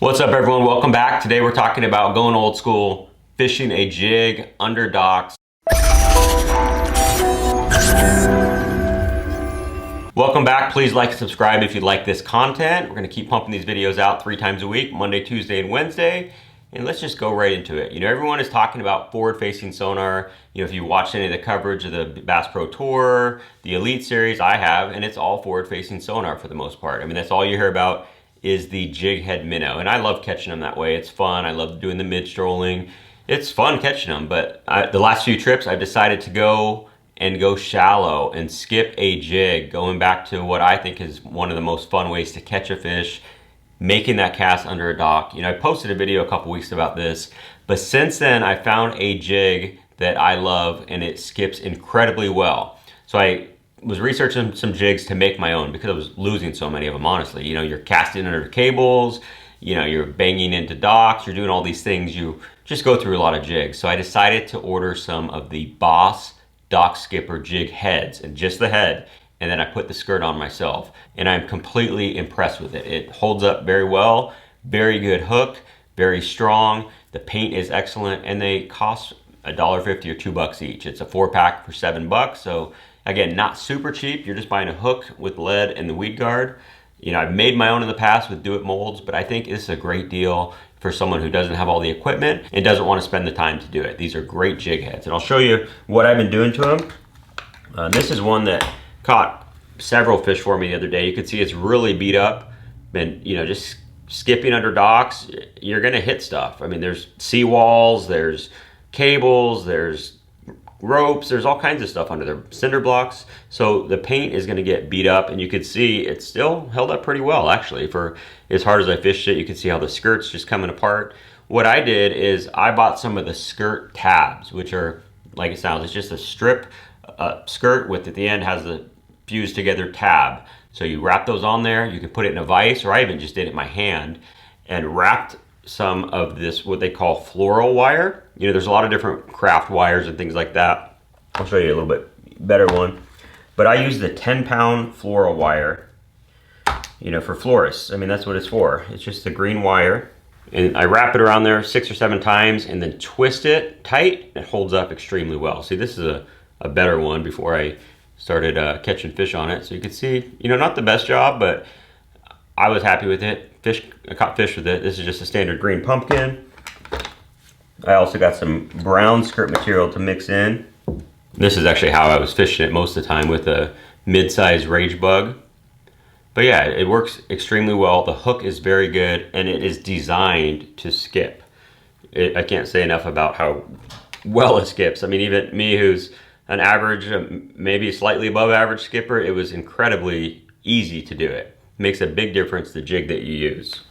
What's up, everyone? Welcome back. Today we're talking about going old school, fishing a jig under docks. Welcome back. Please like and subscribe if you like this content. We're going to keep pumping these videos out 3 times a week, Monday, Tuesday, and Wednesday. And let's just go right into it. Everyone is talking about forward-facing sonar. If you watched any of the coverage of the Bass Pro Tour, the Elite Series, I have, and it's all forward-facing sonar for the most part. That's all you hear about is the jig head minnow. And I love catching them that way. It's fun. I love doing the mid-strolling. It's fun catching them, but the last few trips I've decided to go shallow and skip a jig, going back to what I think is one of the most fun ways to catch a fish, making that cast under a dock. I posted a video a couple weeks about this, but since then I found a jig that I love and it skips incredibly well. So I was researching some jigs to make my own because I was losing so many of them, honestly. You're casting under the cables, you're banging into docks, you're doing all these things. You just go through a lot of jigs. So I decided to order some of the Boss Dock Skipper jig heads, and just the head, and then I put the skirt on myself. And I'm completely impressed with it. It holds up very well, very good hook, very strong. The paint is excellent, and they cost $1.50 or $2 each. It's a 4-pack for $7. So again, not super cheap. You're just buying a hook with lead and the weed guard. I've made my own in the past with Do It molds, but I think this is a great deal for someone who doesn't have all the equipment and doesn't want to spend the time to do it. These are great jig heads, and I'll show you what I've been doing to them. This is one that caught several fish for me the other day. You can see it's really beat up, and just skipping under docks, you're gonna hit stuff. There's seawalls, there's cables, there's ropes, there's all kinds of stuff under there, cinder blocks. So the paint is going to get beat up, and you can see it's still held up pretty well, actually, for as hard as I fished it. You can see how the skirt's just coming apart. What I did is I bought some of the skirt tabs, which are, like it sounds, it's just a strip skirt with, at the end, has the fused together tab. So you wrap those on there, you can put it in a vise, or I even just did it in my hand and wrapped some of this, what they call floral wire. There's a lot of different craft wires and things like that. I'll show you a little bit better one. But I use the 10-pound floral wire, for florists. That's what it's for. It's just the green wire. And I wrap it around there 6 or 7 times and then twist it tight. It holds up extremely well. See, this is a better one before I started catching fish on it. So you can see, not the best job, but I was happy with it. I caught fish with it. This is just a standard green pumpkin. I also got some brown skirt material to mix in. This is actually how I was fishing it most of the time, with a mid-size rage bug. But yeah, it works extremely well. The hook is very good, and it is designed to skip. I can't say enough about how well it skips. Even me, who's an average, maybe slightly above average skipper, it was incredibly easy to do it. Makes a big difference, the jig that you use.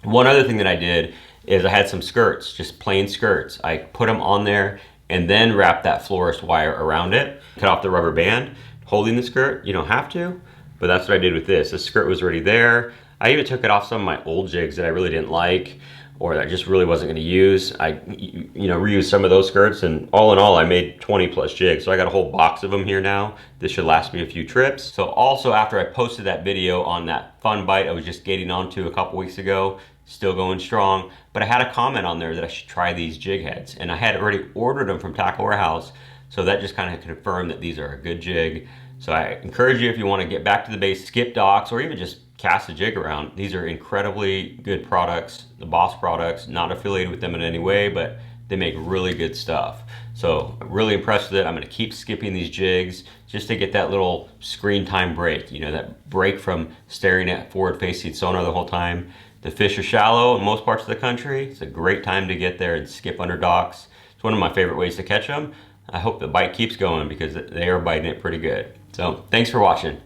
One other thing that I did is I had some skirts, just plain skirts. I put them on there and then wrapped that florist wire around it, cut off the rubber band holding the skirt. You don't have to, but that's what I did with this. The skirt was already there. I even took it off some of my old jigs that I really didn't like, or that I just really wasn't gonna use. I reused some of those skirts, and all in all, I made 20 plus jigs. So I got a whole box of them here now. This should last me a few trips. So also, after I posted that video on that fun bite I was just getting onto a couple weeks ago, still going strong, but I had a comment on there that I should try these jig heads, and I had already ordered them from Tackle Warehouse. So that just kind of confirmed that these are a good jig. So I encourage you, if you want to get back to the base, skip docks, or even just cast a jig around. These are incredibly good products, the Boss products, not affiliated with them in any way, but they make really good stuff. So I'm really impressed with it. I'm gonna keep skipping these jigs just to get that little screen time break, that break from staring at forward-facing sonar the whole time. The fish are shallow in most parts of the country. It's a great time to get there and skip under docks. It's one of my favorite ways to catch them. I hope the bite keeps going because they are biting it pretty good. So thanks for watching.